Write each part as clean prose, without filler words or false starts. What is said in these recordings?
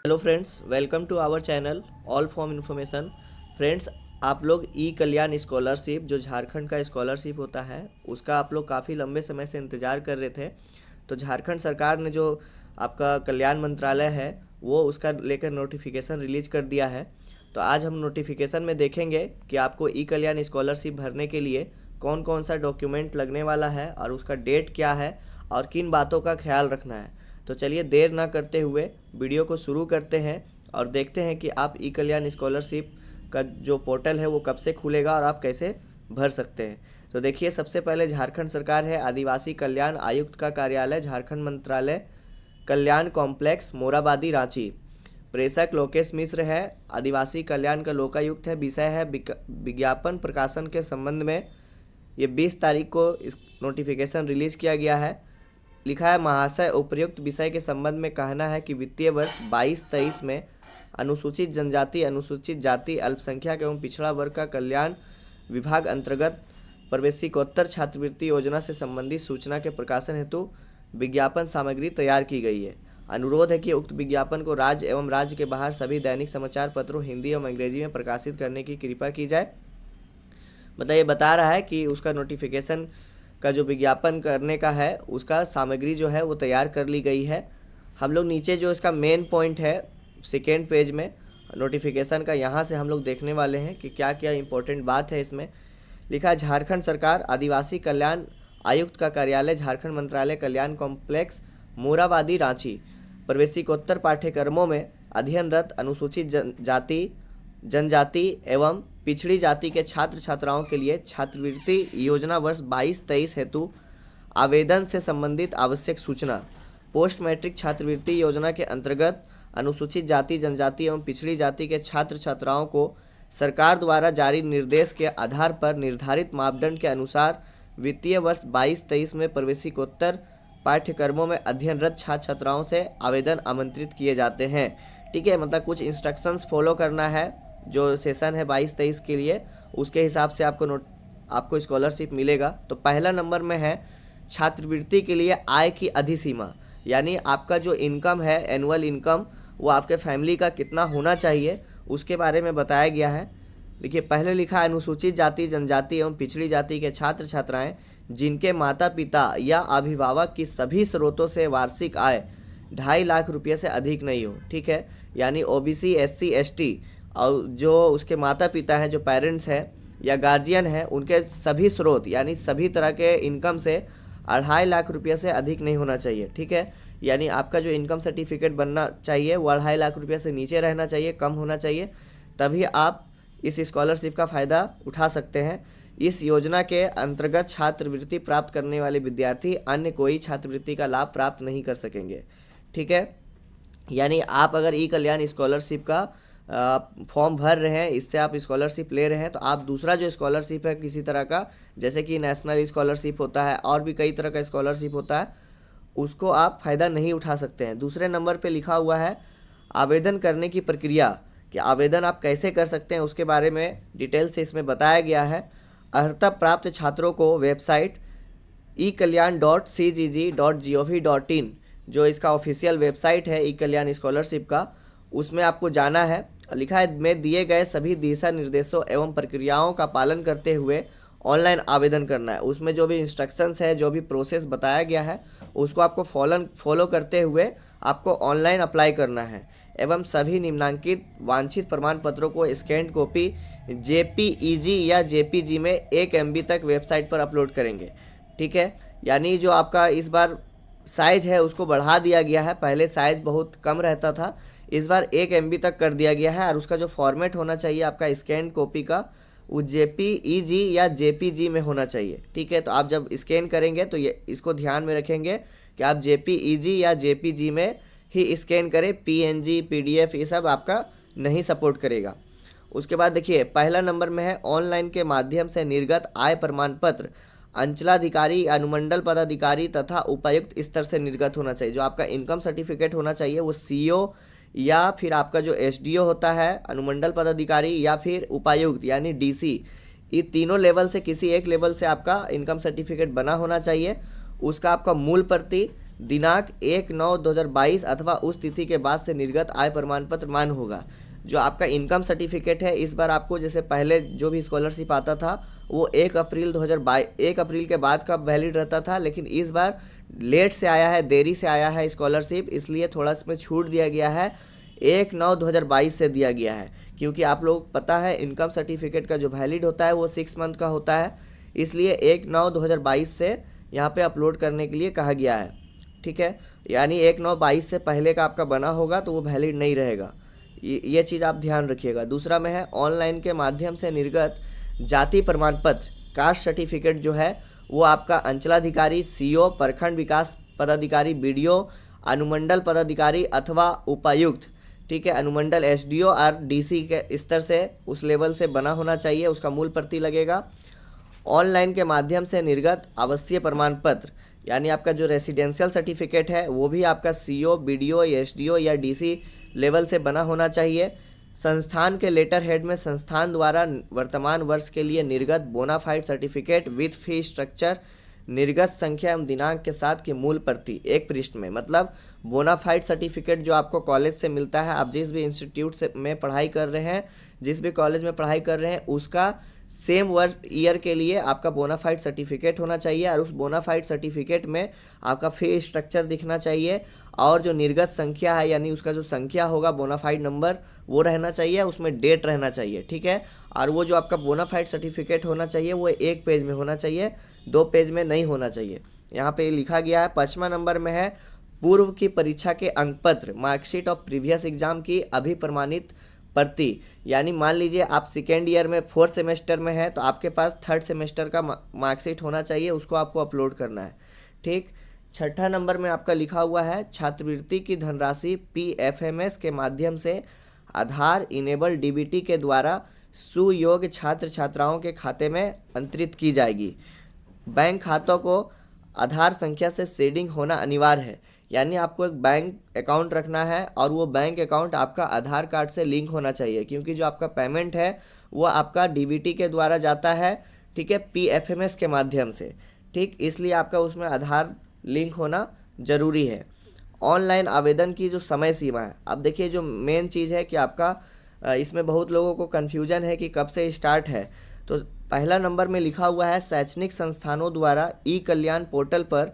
Hello friends, welcome to our channel all form information. Friends, आप लोग ई कल्याण scholarship जो झारखंड का स्कॉलरशिप होता है उसका आप लोग काफ़ी लंबे समय से इंतज़ार कर रहे थे। तो झारखंड सरकार ने जो आपका कल्याण मंत्रालय है वो उसका लेकर नोटिफिकेशन रिलीज कर दिया है। तो आज हम नोटिफिकेशन में देखेंगे कि आपको ई कल्याण स्कॉलरशिप भरने के लिए कौन कौन सा डॉक्यूमेंट लगने वाला है और उसका डेट क्या है और किन बातों का ख्याल रखना है। तो चलिए देर ना करते हुए वीडियो को शुरू करते हैं और देखते हैं कि आप ई कल्याण स्कॉलरशिप का जो पोर्टल है वो कब से खुलेगा और आप कैसे भर सकते हैं। तो देखिए, सबसे पहले झारखंड सरकार है आदिवासी कल्याण आयुक्त का कार्यालय झारखंड मंत्रालय कल्याण कॉम्प्लेक्स मोराबादी रांची। प्रेषक लोकेश मिश्र है। आदिवासी कल्याण का लोकायुक्त है। विषय है विज्ञापन प्रकाशन के संबंध में। ये 20 तारीख को इस नोटिफिकेशन रिलीज किया गया है। लिखा है, महाशय, उपर्युक्त विषय के संबंध में कहना है कि वित्तीय वर्ष 22-23 में अनुसूचित जनजाति, अनुसूचित जाति, अल्पसंख्यक एवं पिछड़ा वर्ग का कल्याण विभाग अंतर्गत प्रवेशिकोत्तर छात्रवृत्ति योजना से संबंधित सूचना के प्रकाशन हेतु विज्ञापन सामग्री तैयार की गई है। अनुरोध है कि उक्त विज्ञापन को राज्य एवं राज्य के बाहर सभी दैनिक समाचार पत्रों हिंदी एवं अंग्रेजी में प्रकाशित करने की कृपा की जाए। मतलब ये बता रहा है कि उसका नोटिफिकेशन का जो विज्ञापन करने का है उसका सामग्री जो है वो तैयार कर ली गई है। हम लोग नीचे जो इसका मेन पॉइंट है सेकेंड पेज में नोटिफिकेशन का, यहाँ से हम लोग देखने वाले हैं कि क्या क्या इंपॉर्टेंट बात है इसमें। लिखा है, झारखंड सरकार आदिवासी कल्याण आयुक्त का कार्यालय झारखंड मंत्रालय कल्याण कॉम्प्लेक्स मोराबादी रांची प्रवेशिकोत्तर पाठ्यक्रमों में अध्ययनरत अनुसूचित जाति, जनजाति एवं पिछड़ी जाति के छात्र छात्राओं के लिए छात्रवृत्ति योजना वर्ष 22-23 हेतु आवेदन से संबंधित आवश्यक सूचना। पोस्ट मैट्रिक छात्रवृत्ति योजना के अंतर्गत अनुसूचित जाति, जनजाति एवं पिछड़ी जाति के छात्र छात्राओं को सरकार द्वारा जारी निर्देश के आधार पर निर्धारित मापदंड के अनुसार वित्तीय वर्ष 22-23 में प्रवेशिकोत्तर पाठ्यक्रमों में अध्ययनरत छात्र छात्राओं से आवेदन आमंत्रित किए जाते हैं। ठीक है, मतलब कुछ इंस्ट्रक्शंस फॉलो करना है। जो सेशन है 22-23 के लिए, उसके हिसाब से आपको स्कॉलरशिप मिलेगा। तो पहला नंबर में है छात्रवृत्ति के लिए आय की अधिसीमा, यानी आपका जो इनकम है एनुअल इनकम वो आपके फैमिली का कितना होना चाहिए उसके बारे में बताया गया है। देखिए, पहले लिखा है, अनुसूचित जाति, जनजाति एवं पिछड़ी जाति के छात्र छात्राएं जिनके माता पिता या अभिभावक की सभी स्रोतों से वार्षिक आय 2.5 लाख रुपये से अधिक नहीं हो। ठीक है, यानी ओबीसी, एससी, एसटी और जो उसके माता पिता हैं, जो पेरेंट्स हैं या गार्जियन हैं, उनके सभी स्रोत यानी सभी तरह के इनकम से 2.5 लाख रुपये से अधिक नहीं होना चाहिए। ठीक है, यानी आपका जो इनकम सर्टिफिकेट बनना चाहिए वो 2.5 लाख रुपये से नीचे रहना चाहिए, कम होना चाहिए, तभी आप इस स्कॉलरशिप का फ़ायदा उठा सकते हैं। इस योजना के अंतर्गत छात्रवृत्ति प्राप्त करने वाले विद्यार्थी अन्य कोई छात्रवृत्ति का लाभ प्राप्त नहीं कर सकेंगे। ठीक है, यानी आप अगर ई कल्याण स्कॉलरशिप का फॉर्म भर रहे हैं, इससे आप स्कॉलरशिप ले रहे हैं, तो आप दूसरा जो स्कॉलरशिप है किसी तरह का, जैसे कि नेशनल स्कॉलरशिप होता है और भी कई तरह का स्कॉलरशिप होता है, उसको आप फ़ायदा नहीं उठा सकते हैं। दूसरे नंबर पे लिखा हुआ है आवेदन करने की प्रक्रिया, कि आवेदन आप कैसे कर सकते हैं उसके बारे में डिटेल से इसमें बताया गया है। अर्हता प्राप्त छात्रों को वेबसाइट ekalyan.cgg.gov.in जो इसका ऑफिशियल वेबसाइट है ई कल्याण स्कॉलरशिप का, उसमें आपको जाना है। लिखा है, में दिए गए सभी दिशा निर्देशों एवं प्रक्रियाओं का पालन करते हुए ऑनलाइन आवेदन करना है। उसमें जो भी इंस्ट्रक्शंस है, जो भी प्रोसेस बताया गया है, उसको आपको फॉलो करते हुए आपको ऑनलाइन अप्लाई करना है एवं सभी निम्नांकित वांछित प्रमाण पत्रों को स्कैन कॉपी जेपीईजी या जेपीजी में 1 MB तक वेबसाइट पर अपलोड करेंगे। ठीक है, यानी जो आपका इस बार साइज़ है उसको बढ़ा दिया गया है। पहले साइज़ बहुत कम रहता था, इस बार 1 MB तक कर दिया गया है। और उसका जो फॉर्मेट होना चाहिए आपका स्कैन कॉपी का, वो जेपीईजी या जेपीजी में होना चाहिए। ठीक है, तो आप जब स्कैन करेंगे तो ये इसको ध्यान में रखेंगे कि आप जेपीईजी या जेपीजी में ही स्कैन करें। पीएनजी, पीडीएफ ये सब आपका नहीं सपोर्ट करेगा। उसके बाद देखिए, पहला नंबर में है ऑनलाइन के माध्यम से निर्गत आय प्रमाण पत्र अंचलाधिकारी, अनुमंडल पदाधिकारी तथा उपायुक्त स्तर से निर्गत होना चाहिए। जो आपका इनकम सर्टिफिकेट होना चाहिए वो सीओ या फिर आपका जो एसडीओ होता है, अनुमंडल पदाधिकारी, या फिर उपायुक्त यानी डीसी, ये तीनों लेवल से किसी एक लेवल से आपका इनकम सर्टिफिकेट बना होना चाहिए। उसका आपका मूल प्रति दिनांक 1/9/2022 अथवा उस तिथि के बाद से निर्गत आय प्रमाण पत्र मान्य होगा। जो आपका इनकम सर्टिफिकेट है, इस बार आपको जैसे पहले जो भी स्कॉलरशिप आता था वो 1 अप्रैल के बाद का वैलिड रहता था, लेकिन इस बार लेट से आया है, देरी से आया है स्कॉलरशिप, इसलिए थोड़ा इसमें छूट दिया गया है, 1/9/2022 से दिया गया है। क्योंकि आप लोग पता है इनकम सर्टिफिकेट का जो वैलिड होता है वो 6 मंथ का होता है, इसलिए 1/9/2022 से यहाँ पे अपलोड करने के लिए कहा गया है। ठीक है, यानी 1/9/22 से पहले का आपका बना होगा तो वो वैलिड नहीं रहेगा, ये चीज़ आप ध्यान रखिएगा। दूसरा में है ऑनलाइन के माध्यम से निर्गत जाति प्रमाण पत्र, कास्ट सर्टिफिकेट जो है वो आपका अंचलाधिकारी, सीओ, प्रखंड विकास पदाधिकारी, बीडीओ, अनुमंडल पदाधिकारी अथवा उपायुक्त, ठीक है, अनुमंडल एसडीओ और डीसी के स्तर से उस लेवल से बना होना चाहिए, उसका मूल प्रति लगेगा। ऑनलाइन के माध्यम से निर्गत आवासीय प्रमाण पत्र, यानी आपका जो रेसिडेंशियल सर्टिफिकेट है वो भी आपका सीओ, बीडीओ, एसडीओ या डीसी लेवल से बना होना चाहिए। संस्थान के लेटर हेड में संस्थान द्वारा वर्तमान वर्ष के लिए निर्गत bonafide certificate with fee structure, निर्गत संख्या एवं दिनांक के साथ की मूल प्रति एक पृष्ठ में। मतलब बोनाफाइड सर्टिफिकेट जो आपको कॉलेज से मिलता है, आप जिस भी इंस्टीट्यूट से में पढ़ाई कर रहे हैं, जिस भी कॉलेज में पढ़ाई कर रहे हैं, उसका सेम वर्ष ईयर के लिए आपका बोनाफाइड सर्टिफिकेट होना चाहिए और उस बोनाफाइड सर्टिफिकेट में आपका फी स्ट्रक्चर दिखना चाहिए और जो निर्गत संख्या है यानी उसका जो संख्या होगा बोनाफाइड नंबर वो रहना चाहिए, उसमें डेट रहना चाहिए। ठीक है, और वो जो आपका बोनाफाइड सर्टिफिकेट होना चाहिए वो 1 पेज में होना चाहिए, 2 पेज में नहीं होना चाहिए। यहाँ पे लिखा गया है। 5वां नंबर में है पूर्व की परीक्षा के अंक पत्र, मार्कशीट ऑफ प्रीवियस एग्जाम की अभिप्रमाणित प्रति, यानी मान लीजिए आप सेकेंड ईयर में 4th सेमेस्टर में है तो आपके पास 3rd सेमेस्टर का मार्कशीट होना चाहिए, उसको आपको अपलोड करना है। ठीक, 6ठा नंबर में आपका लिखा हुआ है छात्रवृत्ति की धनराशि पीएफएमएस के माध्यम से आधार इनेबल डीबीटी के द्वारा सुयोग्य छात्र छात्राओं के खाते में अंतरित की जाएगी। बैंक खातों को आधार संख्या से शेडिंग होना अनिवार्य है, यानी आपको एक बैंक अकाउंट रखना है और वो बैंक अकाउंट आपका आधार कार्ड से लिंक होना चाहिए, क्योंकि जो आपका पेमेंट है वो आपका डीबीटी के द्वारा जाता है, ठीक है, पीएफएमएस के माध्यम से। ठीक, इसलिए आपका उसमें आधार लिंक होना ज़रूरी है। ऑनलाइन आवेदन की जो समय सीमा है, अब देखिए जो मेन चीज़ है कि आपका इसमें बहुत लोगों को कन्फ्यूजन है कि कब से स्टार्ट है। तो पहला नंबर में लिखा हुआ है शैक्षणिक संस्थानों द्वारा ई कल्याण पोर्टल पर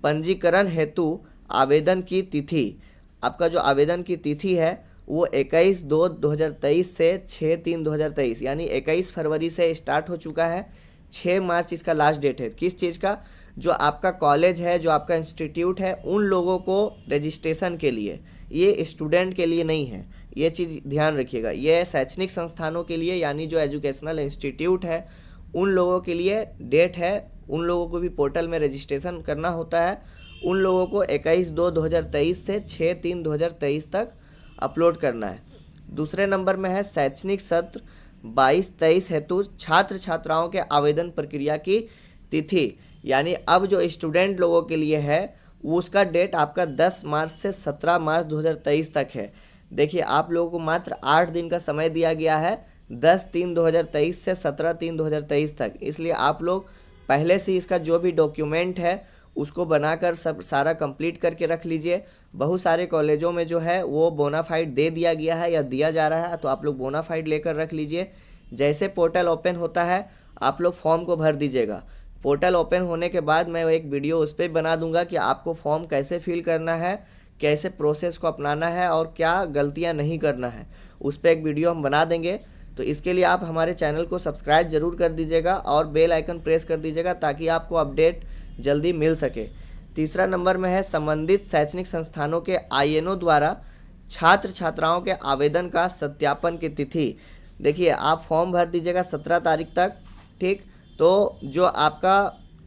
पंजीकरण हेतु आवेदन की तिथि। आपका जो आवेदन की तिथि है वो 21/2/2023 से 6/3/2023 यानी 21 फरवरी से स्टार्ट हो चुका है। 6 मार्च इसका लास्ट डेट है। किस चीज़ का? जो आपका कॉलेज है, जो आपका इंस्टीट्यूट है, उन लोगों को रजिस्ट्रेशन के लिए, ये स्टूडेंट के लिए नहीं है, ये चीज़ ध्यान रखिएगा। ये शैक्षणिक संस्थानों के लिए यानी जो एजुकेशनल इंस्टीट्यूट है उन लोगों के लिए डेट है, उन लोगों को भी पोर्टल में रजिस्ट्रेशन करना होता है। उन लोगों को 21/2/2023 से 6/3/2023 तक अपलोड करना है। दूसरे नंबर में है शैक्षणिक सत्र 22-23 हेतु छात्र छात्राओं के आवेदन प्रक्रिया की तिथि, यानी अब जो स्टूडेंट लोगों के लिए है वो उसका डेट आपका 10 मार्च से 17 मार्च 2023 तक है। देखिए आप लोगों को मात्र 8 दिन का समय दिया गया है, 10/3/2023 से 17/3/2023 तक। इसलिए आप लोग पहले से इसका जो भी डॉक्यूमेंट है उसको बनाकर सब सारा कंप्लीट करके रख लीजिए। बहुत सारे कॉलेजों में जो है वो बोनाफाइड दे दिया गया है या दिया जा रहा है, तो आप लोग बोनाफाइड लेकर रख लीजिए। जैसे पोर्टल ओपन होता है आप लोग फॉर्म को भर दीजिएगा। पोर्टल ओपन होने के बाद मैं एक वीडियो उस पर बना दूंगा कि आपको फॉर्म कैसे फिल करना है, कैसे प्रोसेस को अपनाना है और क्या गलतियां नहीं करना है, उस पर एक वीडियो हम बना देंगे। तो इसके लिए आप हमारे चैनल को सब्सक्राइब जरूर कर दीजिएगा और बेल आइकन प्रेस कर दीजिएगा ताकि आपको अपडेट जल्दी मिल सके। तीसरा नंबर में है संबंधित शैक्षणिक संस्थानों के आईएनओ द्वारा छात्र छात्राओं के आवेदन का सत्यापन की तिथि। देखिए आप फॉर्म भर दीजिएगा 17 तारीख तक। ठीक, तो जो आपका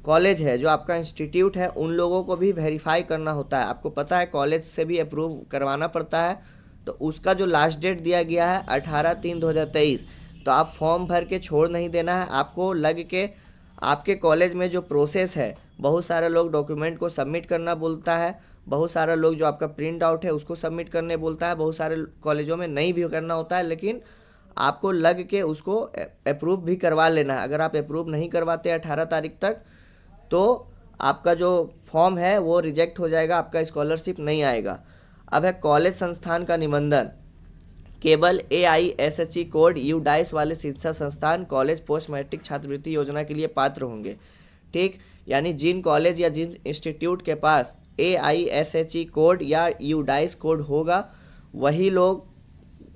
कॉलेज है, जो आपका इंस्टीट्यूट है, उन लोगों को भी वेरीफाई करना होता है। आपको पता है कॉलेज से भी अप्रूव करवाना पड़ता है, तो उसका जो लास्ट डेट दिया गया है 18/3/2023। तो आप फॉर्म भर के छोड़ नहीं देना है, आपको लग के आपके कॉलेज में जो प्रोसेस है, बहुत सारे लोग डॉक्यूमेंट को सबमिट करना बोलता है, बहुत सारे लोग जो आपका प्रिंट आउट है उसको सबमिट करने बोलता है, बहुत सारे कॉलेजों में नहीं भी करना होता है, लेकिन आपको लग के उसको अप्रूव भी करवा लेना है। अगर आप अप्रूव नहीं करवाते 18 तारीख तक तो आपका जो फॉर्म है वो रिजेक्ट हो जाएगा, आपका स्कॉलरशिप नहीं आएगा। अब है कॉलेज संस्थान का निबंधन। केवल AISHE कोड यूडाइस वाले शिक्षा संस्थान कॉलेज पोस्ट मैट्रिक छात्रवृत्ति योजना के लिए पात्र होंगे। ठीक, यानी जिन कॉलेज या जिन इंस्टीट्यूट के पास AISHE कोड या यूडाइस कोड होगा, वही लोग,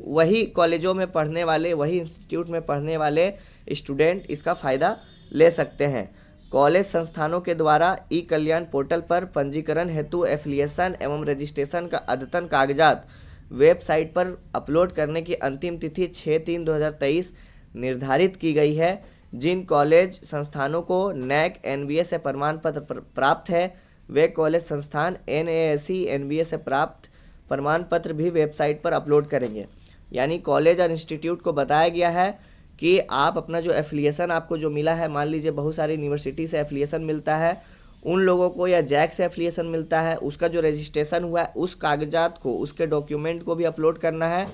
वही कॉलेजों में पढ़ने वाले, वही इंस्टीट्यूट में पढ़ने वाले स्टूडेंट इसका फ़ायदा ले सकते हैं। कॉलेज संस्थानों के द्वारा ई कल्याण पोर्टल पर पंजीकरण हेतु एफिलिएशन एवं रजिस्ट्रेशन का अद्यतन कागजात वेबसाइट पर अपलोड करने की अंतिम तिथि 6/3/2023 निर्धारित की गई है। जिन कॉलेज संस्थानों को NAC NBA से प्रमाण पत्र प्राप्त है, वे कॉलेज संस्थान NASE NBA से प्राप्त प्रमाण पत्र भी वेबसाइट पर अपलोड करेंगे। यानी कॉलेज और इंस्टीट्यूट को बताया गया है कि आप अपना जो एफिलिएशन आपको जो मिला है, मान लीजिए बहुत सारी यूनिवर्सिटी से एफिलिएशन मिलता है, उन लोगों को, या जैक से एफिलिएशन मिलता है, उसका जो रजिस्ट्रेशन हुआ है उस कागजात को, उसके डॉक्यूमेंट को भी अपलोड करना है।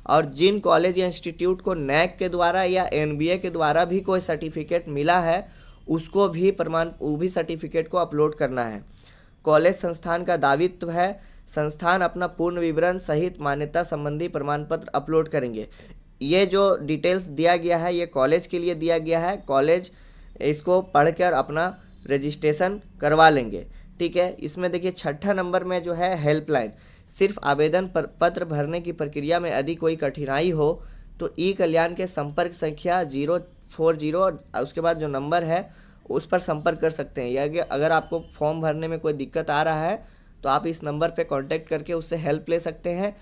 और जिन कॉलेज या इंस्टीट्यूट को NAC के द्वारा या NBA के द्वारा भी कोई सर्टिफिकेट मिला है, उसको भी वो भी सर्टिफिकेट को अपलोड करना है। कॉलेज संस्थान का दायित्व है, संस्थान अपना पूर्ण विवरण सहित मान्यता संबंधी प्रमाण पत्र अपलोड करेंगे। ये जो डिटेल्स दिया गया है ये कॉलेज के लिए दिया गया है, कॉलेज इसको पढ़कर अपना रजिस्ट्रेशन करवा लेंगे। ठीक है, इसमें देखिए 6ठा नंबर में जो है हेल्पलाइन। सिर्फ आवेदन पत्र भरने की प्रक्रिया में यदि कोई कठिनाई हो तो ई कल्याण के संपर्क संख्या 040 उसके बाद जो नंबर है उस पर संपर्क कर सकते हैं। या अगर आपको फॉर्म भरने में कोई दिक्कत आ रहा है तो आप इस नंबर पे कांटेक्ट करके उससे हेल्प ले सकते हैं,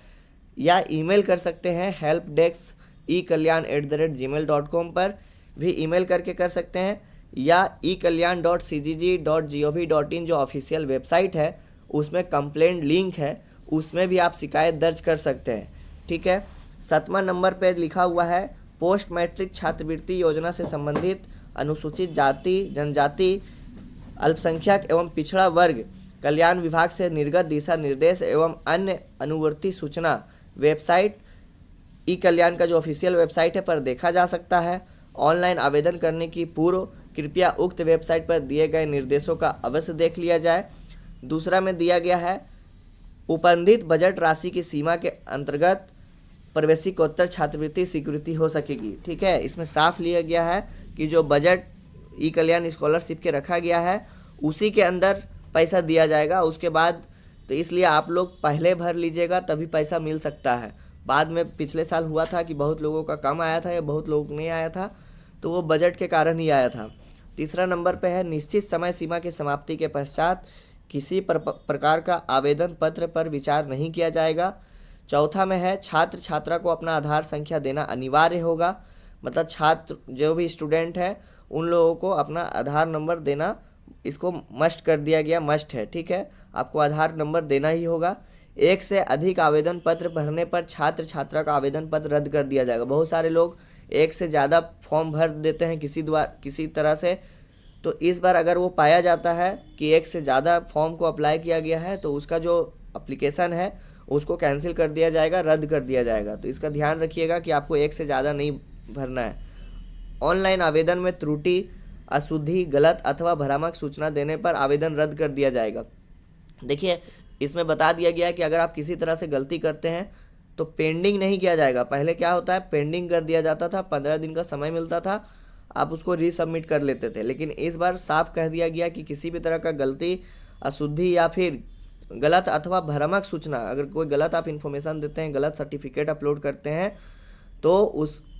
या ईमेल कर सकते हैं helpdesk.ekalyan@gmail.com पर भी ईमेल करके कर सकते हैं, या ekalyan.cgg.gov.in जो ऑफिशियल वेबसाइट है उसमें कंप्लेंट लिंक है, उसमें भी आप शिकायत दर्ज कर सकते हैं। ठीक है, 7वां नंबर पर लिखा हुआ है पोस्ट मैट्रिक छात्रवृत्ति योजना से संबंधित अनुसूचित जाति, जनजाति, अल्पसंख्यक एवं पिछड़ा वर्ग कल्याण विभाग से निर्गत दिशा निर्देश एवं अन्य अनुवर्ती सूचना वेबसाइट ई कल्याण का जो ऑफिशियल वेबसाइट है पर देखा जा सकता है। ऑनलाइन आवेदन करने की पूर्व कृपया उक्त वेबसाइट पर दिए गए निर्देशों का अवश्य देख लिया जाए। दूसरा में दिया गया है उपबंधित बजट राशि की सीमा के अंतर्गत प्रवेशिकोत्तर छात्रवृत्ति स्वीकृति हो सकेगी। ठीक है, इसमें साफ लिया गया है कि जो बजट ई कल्याण स्कॉलरशिप के रखा गया है उसी के अंदर पैसा दिया जाएगा उसके बाद, तो इसलिए आप लोग पहले भर लीजिएगा तभी पैसा मिल सकता है। बाद में पिछले साल हुआ था कि बहुत लोगों का कम आया था या बहुत लोग नहीं आया था, तो वो बजट के कारण ही आया था। तीसरा नंबर पे है निश्चित समय सीमा की समाप्ति के पश्चात किसी प्रकार का आवेदन पत्र पर विचार नहीं किया जाएगा। चौथा में है छात्र छात्रा को अपना आधार संख्या देना अनिवार्य होगा, मतलब छात्र जो भी स्टूडेंट है उन लोगों को अपना आधार नंबर देना, इसको मस्ट कर दिया गया, मस्ट है। ठीक है, आपको आधार नंबर देना ही होगा। एक से अधिक आवेदन पत्र भरने पर छात्र छात्रा का आवेदन पत्र रद्द कर दिया जाएगा। बहुत सारे लोग एक से ज़्यादा फॉर्म भर देते हैं किसी तरह से, तो इस बार अगर वो पाया जाता है कि एक से ज़्यादा फॉर्म को अप्लाई किया गया है तो उसका जो एप्लीकेशन है उसको कैंसिल कर दिया जाएगा, रद्द कर दिया जाएगा। तो इसका ध्यान रखिएगा कि आपको एक से ज़्यादा नहीं भरना है। ऑनलाइन आवेदन में त्रुटि, अशुद्धि, गलत अथवा भ्रामक सूचना देने पर आवेदन रद्द कर दिया जाएगा। देखिए, इसमें बता दिया गया है कि अगर आप किसी तरह से गलती करते हैं तो पेंडिंग नहीं किया जाएगा। पहले क्या होता है, पेंडिंग कर दिया जाता था, 15 दिन का समय मिलता था, आप उसको रीसबमिट कर लेते थे। लेकिन इस बार साफ कह दिया गया कि किसी भी तरह का गलती, अशुद्धि या फिर गलत अथवा भ्रामक सूचना, अगर कोई गलत आप इन्फॉर्मेशन देते हैं, गलत सर्टिफिकेट अपलोड करते हैं, तो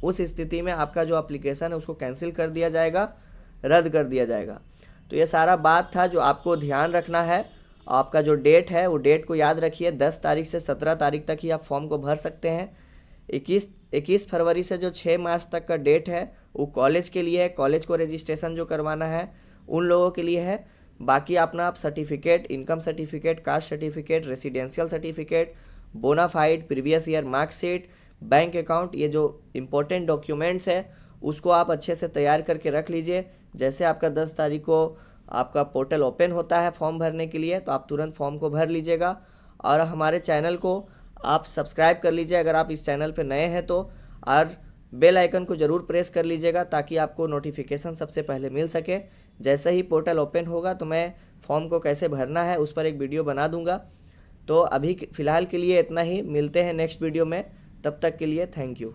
उस स्थिति में आपका जो एप्लीकेशन है उसको कैंसिल कर दिया जाएगा, रद्द कर दिया जाएगा। तो ये सारा बात था जो आपको ध्यान रखना है। आपका जो डेट है वो डेट को याद रखिए, 10 तारीख से 17 तारीख तक ही आप फॉर्म को भर सकते हैं। 21 फरवरी से जो 6 मार्च तक का डेट है वो कॉलेज के लिए है, कॉलेज को रजिस्ट्रेशन जो करवाना है उन लोगों के लिए है। बाकी अपना आप certificate, income certificate, caste certificate, residential certificate, bonafide, previous year marksheet, bank account, ये जो इम्पोर्टेंट डॉक्यूमेंट्स है उसको आप अच्छे से तैयार करके रख लीजिए। जैसे आपका 10 तारीख को आपका पोर्टल ओपन होता है फॉर्म भरने के लिए तो आप तुरंत फॉर्म को भर लीजिएगा। और हमारे चैनल को आप सब्सक्राइब कर लीजिए अगर आप इस चैनल पर नए हैं तो, और बेल आइकन को ज़रूर प्रेस कर लीजिएगा ताकि आपको नोटिफिकेशन सबसे पहले मिल सके जैसे ही पोर्टल ओपन होगा तो मैं फॉर्म को कैसे भरना है उस पर एक वीडियो बना दूंगा। तो अभी फ़िलहाल के लिए इतना ही, मिलते हैं नेक्स्ट वीडियो में, तब तक के लिए थैंक यू।